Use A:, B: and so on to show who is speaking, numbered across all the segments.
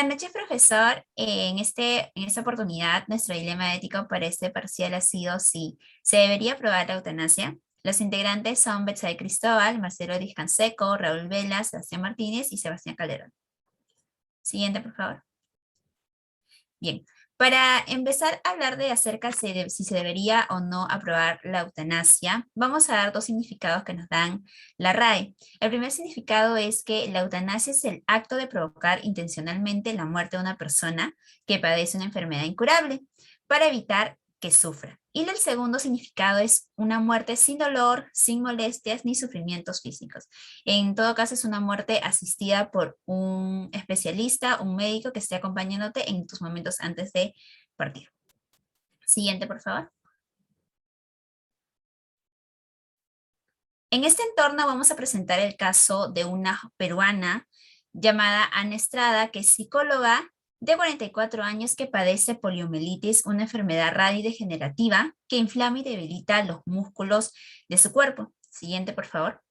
A: Buenas noches, profesor. En esta oportunidad, nuestro dilema ético para este parcial ha sido si se debería aprobar la eutanasia. Los integrantes son Betsabe Cristóbal, Marcelo Díaz Canseco, Raúl Vela, Sebastián Martínez y Sebastián Calderón. Siguiente, por favor. Bien, para empezar a hablar de acerca si se debería o no aprobar la eutanasia, vamos a dar dos significados que nos dan la RAE. El primer significado es que la eutanasia es el acto de provocar intencionalmente la muerte de una persona que padece una enfermedad incurable para evitar que sufra. Y el segundo significado es una muerte sin dolor, sin molestias ni sufrimientos físicos. En todo caso, es una muerte asistida por un especialista, un médico que esté acompañándote en tus momentos antes de partir. Siguiente, por favor. En este entorno vamos a presentar el caso de una peruana llamada Ana Estrada, que es psicóloga de 44 años que padece poliomielitis, una enfermedad radidegenerativa que inflama y debilita los músculos de su cuerpo. Siguiente, por favor.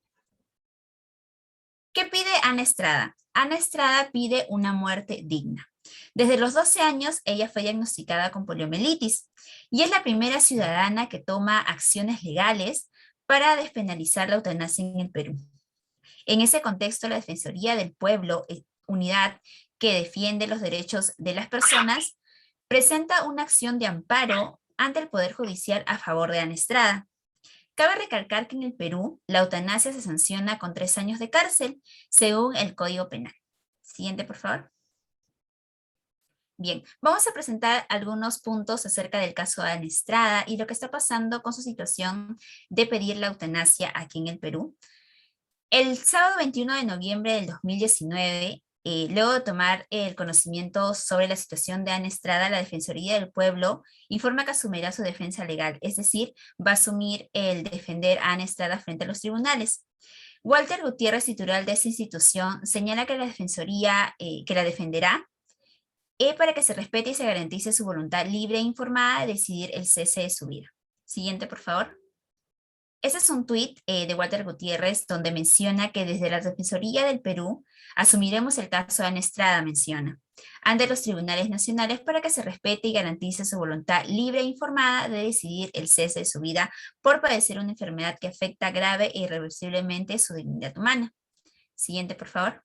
A: ¿Qué pide Ana Estrada? Ana Estrada pide una muerte digna. Desde los 12 años, ella fue diagnosticada con poliomielitis y es la primera ciudadana que toma acciones legales para despenalizar la eutanasia en el Perú. En ese contexto, la Defensoría del Pueblo, unidad que defiende los derechos de las personas, presenta una acción de amparo ante el Poder Judicial a favor de Ana Estrada. Cabe recalcar que en el Perú la eutanasia se sanciona con 3 años de cárcel, según el Código Penal. Siguiente, por favor. Bien, vamos a presentar algunos puntos acerca del caso de Ana Estrada y lo que está pasando con su situación de pedir la eutanasia aquí en el Perú. El sábado 21 de noviembre del 2019, luego de tomar el conocimiento sobre la situación de Ana Estrada, la Defensoría del Pueblo informa que asumirá su defensa legal, es decir, va a asumir el defender a Ana Estrada frente a los tribunales. Walter Gutiérrez, titular de esta institución, señala que la Defensoría que la defenderá para que se respete y se garantice su voluntad libre e informada de decidir el cese de su vida. Siguiente, por favor. Ese es un tuit de Walter Gutiérrez donde menciona que desde la Defensoría del Perú asumiremos el caso de Ana Estrada, menciona, ante los tribunales nacionales para que se respete y garantice su voluntad libre e informada de decidir el cese de su vida por padecer una enfermedad que afecta grave e irreversiblemente su dignidad humana. Siguiente, por favor.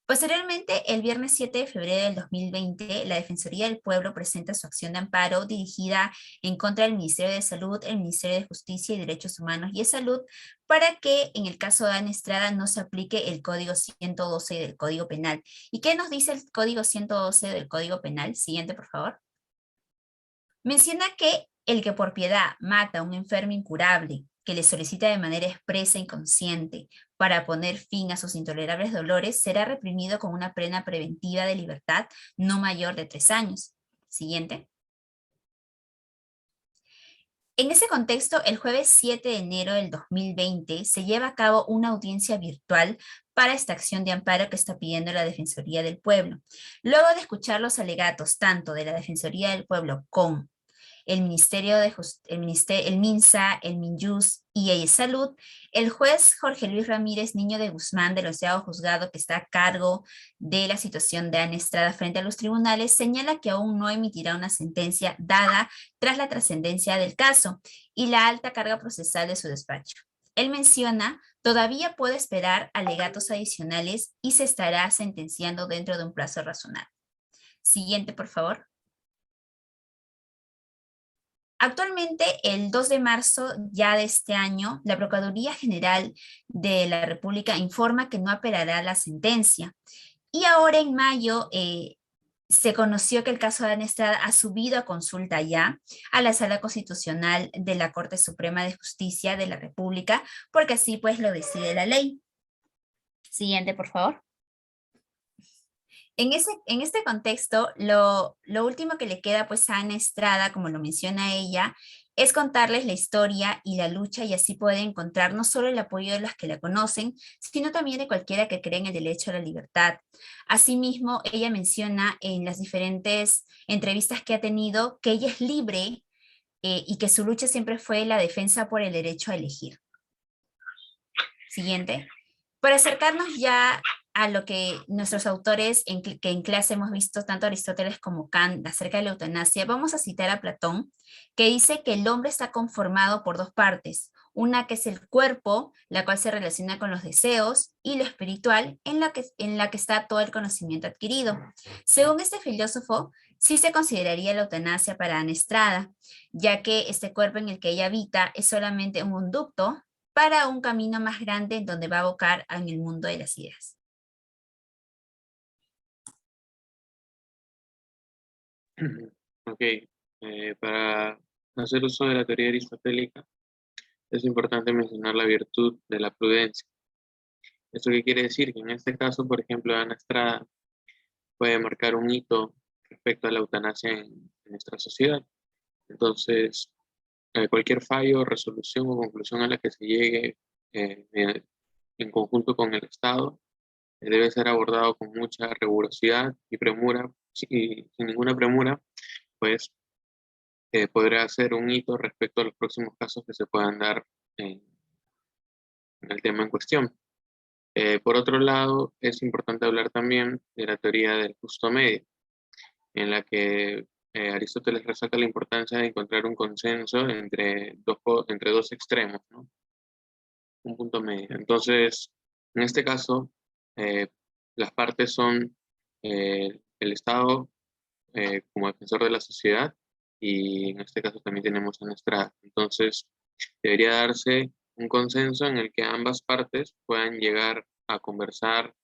A: Posteriormente, el viernes 7 de febrero del 2020, la Defensoría del Pueblo presenta su acción de amparo dirigida en contra del Ministerio de Salud, el Ministerio de Justicia y Derechos Humanos y de Salud, para que en el caso de Ana Estrada no se aplique el Código 112 del Código Penal. ¿Y qué nos dice el Código 112 del Código Penal? Siguiente, por favor. Menciona que el que por piedad mata a un enfermo incurable, que le solicita de manera expresa e inconsciente para poner fin a sus intolerables dolores, será reprimido con una pena preventiva de libertad no mayor de 3 años. Siguiente. En ese contexto, el jueves 7 de enero del 2020 se lleva a cabo una audiencia virtual para esta acción de amparo que está pidiendo la Defensoría del Pueblo. Luego de escuchar los alegatos tanto de la Defensoría del Pueblo como el Ministerio de el MINSA, el MINYUS y el Salud, el juez Jorge Luis Ramírez Niño de Guzmán del 11º juzgado que está a cargo de la situación de Ana Estrada frente a los tribunales señala que aún no emitirá una sentencia dada tras la trascendencia del caso y la alta carga procesal de su despacho. Él menciona, todavía puede esperar alegatos adicionales y se estará sentenciando dentro de un plazo razonable. Siguiente, por favor. Actualmente, el 2 de marzo ya de este año, la Procuraduría General de la República informa que no apelará la sentencia. Y ahora en mayo se conoció que el caso de Ana Estrada ha subido a consulta ya a la Sala Constitucional de la Corte Suprema de Justicia de la República, porque así pues lo decide la ley. Siguiente, por favor. En este contexto, lo último que le queda pues a Ana Estrada, como lo menciona ella, es contarles la historia y la lucha y así puede encontrar no solo el apoyo de las que la conocen, sino también de cualquiera que cree en el derecho a la libertad. Asimismo, ella menciona en las diferentes entrevistas que ha tenido que ella es libre y que su lucha siempre fue la defensa por el derecho a elegir. Siguiente. Para acercarnos ya a lo que nuestros autores que en clase hemos visto, tanto Aristóteles como Kant, acerca de la eutanasia, vamos a citar a Platón, que dice que el hombre está conformado por dos partes, una que es el cuerpo, la cual se relaciona con los deseos, y lo espiritual, en la que está todo el conocimiento adquirido. Según este filósofo, sí se consideraría la eutanasia para Ana Estrada, ya que este cuerpo en el que ella habita es solamente un conducto para un camino más grande en donde va a abocar en el mundo de las ideas.
B: Ok, para hacer uso de la teoría aristotélica es importante mencionar la virtud de la prudencia. ¿Esto qué quiere decir? Que en este caso, por ejemplo, Ana Estrada puede marcar un hito respecto a la eutanasia en nuestra sociedad. Entonces, cualquier fallo, resolución o conclusión a la que se llegue en conjunto con el Estado debe ser abordado con mucha rigurosidad y premura, y sin ninguna premura, pues podrá ser un hito respecto a los próximos casos que se puedan dar en, en el tema en cuestión. Por otro lado, es importante hablar también de la teoría del justo medio, en la que Aristóteles resalta la importancia de encontrar un consenso entre dos extremos, ¿no? Un punto medio. Entonces, en este caso, eh, las partes son el Estado como defensor de la sociedad y en este caso también tenemos a Estrada. Entonces, debería darse un consenso en el que ambas partes puedan llegar a conversar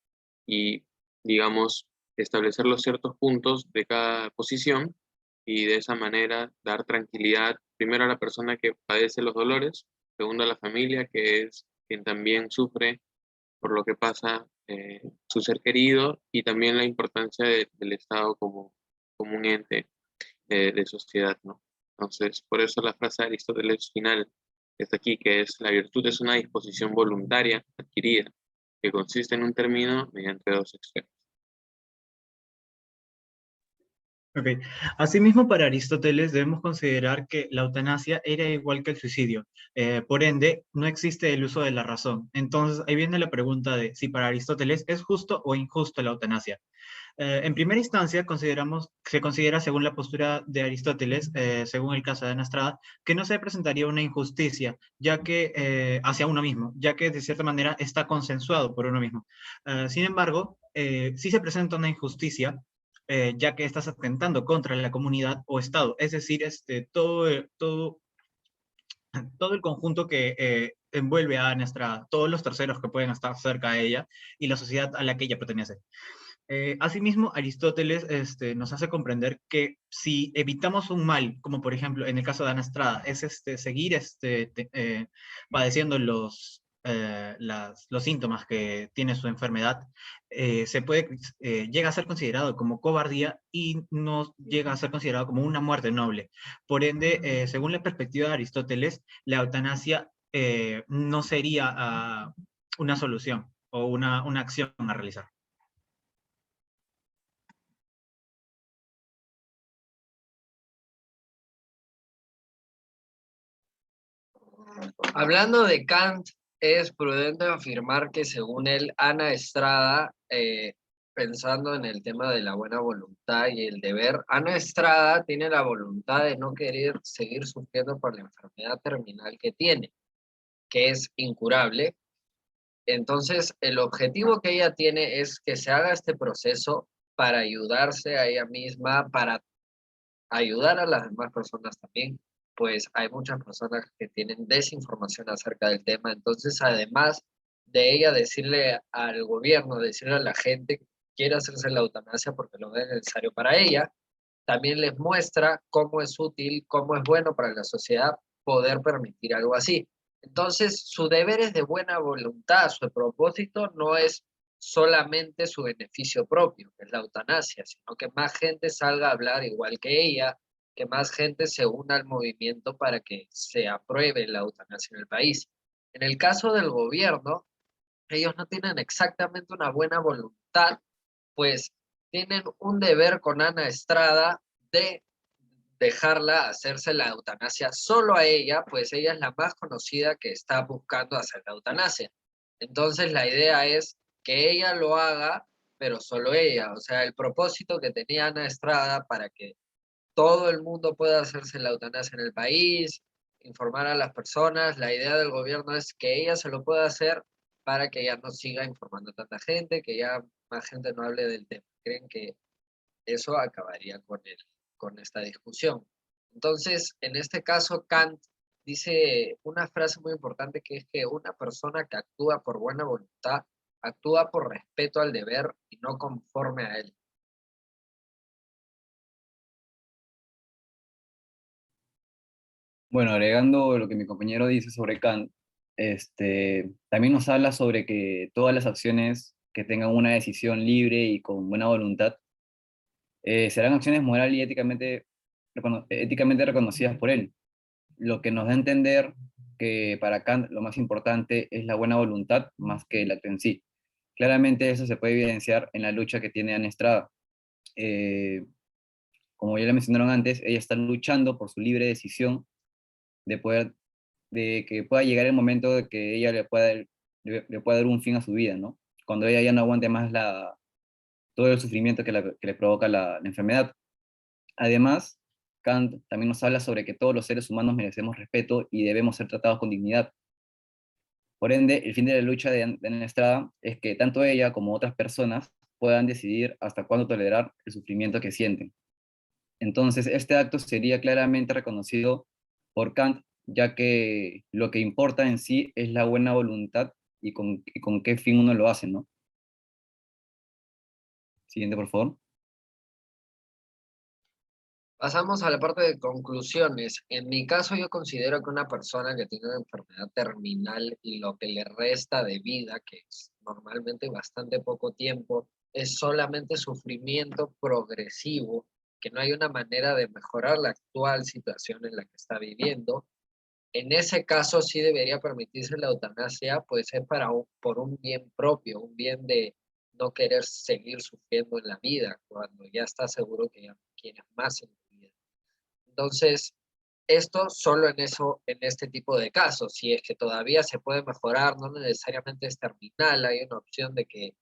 B: y, digamos, establecer los ciertos puntos de cada posición y de esa manera dar tranquilidad primero a la persona que padece los dolores, segundo a la familia, que es quien también sufre por lo que pasa su ser querido, y también la importancia del Estado como un ente de sociedad, ¿no? Entonces, por eso la frase de Aristóteles final está aquí, que es: la virtud es una disposición voluntaria adquirida, que consiste en un término mediante dos extremos.
C: Ok. Asimismo, para Aristóteles debemos considerar que la eutanasia era igual que el suicidio. Por ende, no existe el uso de la razón. Entonces, ahí viene la pregunta de si para Aristóteles es justo o injusto la eutanasia. En primera instancia, se considera, según la postura de Aristóteles, según el caso de Ana Estrada, que no se presentaría una injusticia ya que, hacia uno mismo, ya que de cierta manera está consensuado por uno mismo. Sin embargo, sí se presenta una injusticia, ya que estás atentando contra la comunidad o Estado, es decir, todo el conjunto que envuelve a Ana Estrada, todos los terceros que pueden estar cerca de ella y la sociedad a la que ella pertenece. Asimismo, Aristóteles nos hace comprender que si evitamos un mal, como por ejemplo en el caso de Ana Estrada, es seguir padeciendo los síntomas que tiene su enfermedad, llega a ser considerado como cobardía y no llega a ser considerado como una muerte noble. Por ende, según la perspectiva de Aristóteles, la eutanasia no sería una solución o una acción a realizar.
D: Hablando de Kant, es prudente afirmar que según él, Ana Estrada, pensando en el tema de la buena voluntad y el deber, Ana Estrada tiene la voluntad de no querer seguir sufriendo por la enfermedad terminal que tiene, que es incurable. Entonces, el objetivo que ella tiene es que se haga este proceso para ayudarse a ella misma, para ayudar a las demás personas también, pues hay muchas personas que tienen desinformación acerca del tema. Entonces, además de ella decirle al gobierno, decirle a la gente que quiere hacerse la eutanasia porque lo es necesario para ella, también les muestra cómo es útil, cómo es bueno para la sociedad poder permitir algo así. Entonces, su deber es de buena voluntad, su propósito no es solamente su beneficio propio, que es la eutanasia, sino que más gente salga a hablar igual que ella, que más gente se una al movimiento para que se apruebe la eutanasia en el país. En el caso del gobierno, ellos no tienen exactamente una buena voluntad, pues tienen un deber con Ana Estrada de dejarla hacerse la eutanasia solo a ella, pues ella es la más conocida que está buscando hacer la eutanasia. Entonces la idea es que ella lo haga, pero solo ella. O sea, el propósito que tenía Ana Estrada para que todo el mundo pueda hacerse la eutanasia en el país, informar a las personas, la idea del gobierno es que ella se lo pueda hacer para que ya no siga informando a tanta gente, que ya más gente no hable del tema. Creen que eso acabaría con esta discusión. Entonces, en este caso, Kant dice una frase muy importante que es que una persona que actúa por buena voluntad actúa por respeto al deber y no conforme a él.
E: Bueno, agregando lo que mi compañero dice sobre Kant, también nos habla sobre que todas las acciones que tengan una decisión libre y con buena voluntad serán acciones moral y éticamente reconocidas por él, lo que nos da a entender que para Kant lo más importante es la buena voluntad más que el acto en sí. Claramente eso se puede evidenciar en la lucha que tiene Ana Estrada. Eh, Como ya le mencionaron antes, ella está luchando por su libre decisión de poder, de que pueda llegar el momento de que ella le pueda dar un fin a su vida, ¿no? Cuando ella ya no aguante más todo el sufrimiento que le provoca la enfermedad. Además, Kant también nos habla sobre que todos los seres humanos merecemos respeto y debemos ser tratados con dignidad. Por ende, el fin de la lucha de Ana Estrada es que tanto ella como otras personas puedan decidir hasta cuándo tolerar el sufrimiento que sienten. Entonces, este acto sería claramente reconocido por Kant, ya que lo que importa en sí es la buena voluntad y con qué fin uno lo hace, ¿no? Siguiente, por favor.
D: Pasamos a la parte de conclusiones. En mi caso, yo considero que una persona que tiene una enfermedad terminal y lo que le resta de vida, que es normalmente bastante poco tiempo, es solamente sufrimiento progresivo, que no hay una manera de mejorar la actual situación en la que está viviendo. En ese caso sí debería permitirse la eutanasia, pues es por un bien propio, un bien de no querer seguir sufriendo en la vida, cuando ya está seguro que ya no quieres más en tu vida. Entonces, esto solo en eso, en este tipo de casos, si es que todavía se puede mejorar, no necesariamente es terminal, hay una opción de que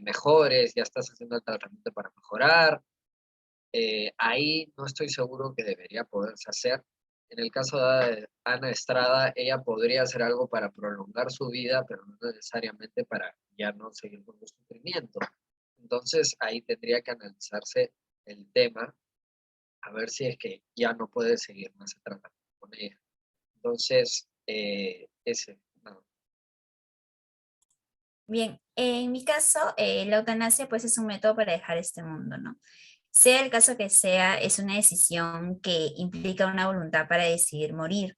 D: mejores, ya estás haciendo el tratamiento para mejorar, ahí no estoy seguro que debería poderse hacer. En el caso de Ana Estrada, ella podría hacer algo para prolongar su vida, pero no necesariamente para ya no seguir con el sufrimiento. Entonces ahí tendría que analizarse el tema, a ver si es que ya no puede seguir más el tratamiento con ella. Entonces, no.
A: Bien, en mi caso, la eutanasia pues es un método para dejar este mundo, ¿no? Sea el caso que sea, es una decisión que implica una voluntad para decidir morir.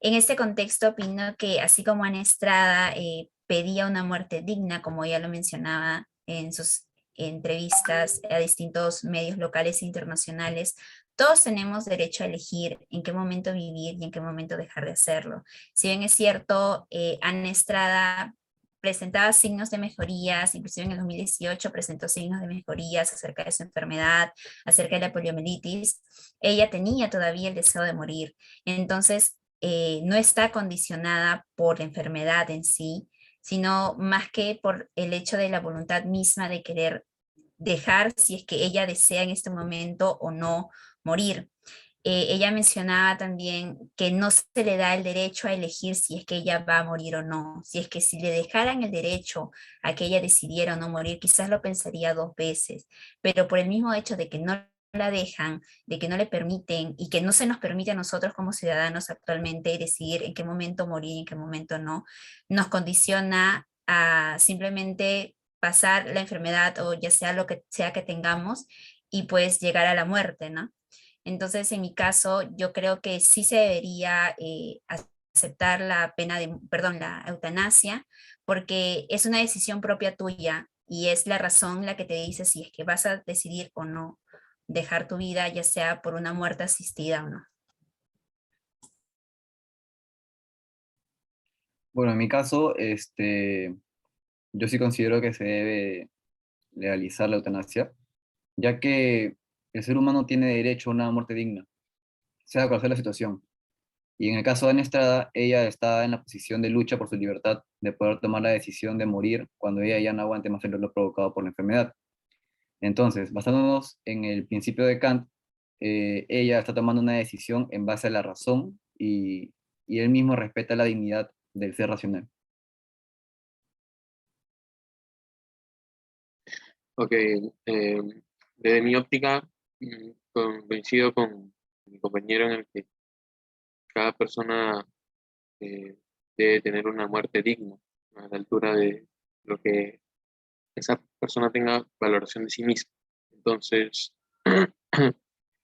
A: En este contexto, opino que así como Ana Estrada pedía una muerte digna, como ya lo mencionaba en sus entrevistas a distintos medios locales e internacionales, todos tenemos derecho a elegir en qué momento vivir y en qué momento dejar de hacerlo. Si bien es cierto, Ana Estrada presentaba signos de mejorías, inclusive en el 2018 presentó signos de mejorías acerca de su enfermedad, acerca de la poliomielitis, ella tenía todavía el deseo de morir. Entonces, no está condicionada por la enfermedad en sí, sino más que por el hecho de la voluntad misma de querer dejar, si es que ella desea en este momento o no, morir. Ella mencionaba también que no se le da el derecho a elegir si es que ella va a morir o no. Si es que si le dejaran el derecho a que ella decidiera o no morir, quizás lo pensaría dos veces, pero por el mismo hecho de que no la dejan, de que no le permiten y que no se nos permite a nosotros como ciudadanos actualmente decidir en qué momento morir y en qué momento no, nos condiciona a simplemente pasar la enfermedad o ya sea lo que sea que tengamos y pues llegar a la muerte, ¿no? Entonces, en mi caso, yo creo que sí se debería aceptar la pena de, perdón, la eutanasia, porque es una decisión propia tuya y es la razón la que te dice si es que vas a decidir o no dejar tu vida, ya sea por una muerte asistida o no.
E: Bueno, en mi caso, yo sí considero que se debe legalizar la eutanasia, ya que el ser humano tiene derecho a una muerte digna, sea cual sea la situación. Y en el caso de Ana Estrada, ella está en la posición de lucha por su libertad, de poder tomar la decisión de morir cuando ella ya no aguante más el dolor provocado por la enfermedad. Entonces, basándonos en el principio de Kant, ella está tomando una decisión en base a la razón y él mismo respeta la dignidad del ser racional.
B: Ok, desde mi óptica, coincido con mi compañero en el que cada persona eh, debe tener una muerte digna, a la altura de lo que esa persona tenga valoración de sí misma. Entonces,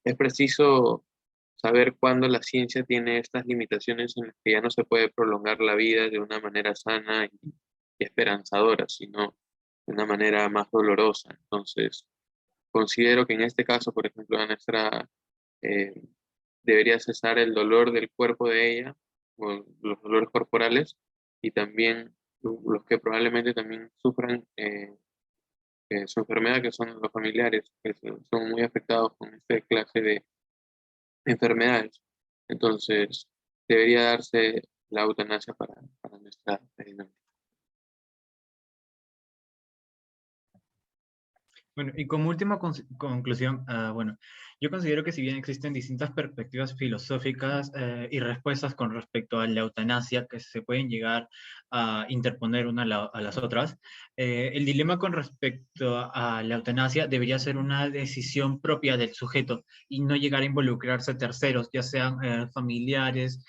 B: es preciso saber cuándo la ciencia tiene estas limitaciones en las que ya no se puede prolongar la vida de una manera sana y esperanzadora, sino de una manera más dolorosa. Entonces, considero que en este caso, por ejemplo, a nuestra debería cesar el dolor del cuerpo de ella, o los dolores corporales, y también los que probablemente también sufran su enfermedad, que son los familiares, que son muy afectados con esta clase de enfermedades. Entonces, debería darse la eutanasia para nuestra dinámica.
C: Bueno, y como última conclusión, bueno, yo considero que si bien existen distintas perspectivas filosóficas y respuestas con respecto a la eutanasia que se pueden llegar a interponer una a las otras, el dilema con respecto a la eutanasia debería ser una decisión propia del sujeto y no llegar a involucrarse terceros, ya sean familiares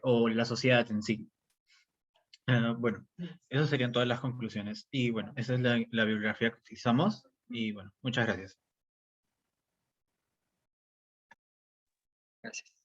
C: o la sociedad en sí. Bueno, esas serían todas las conclusiones. Y bueno, esa es la bibliografía que utilizamos. Y bueno, muchas gracias.
D: Gracias.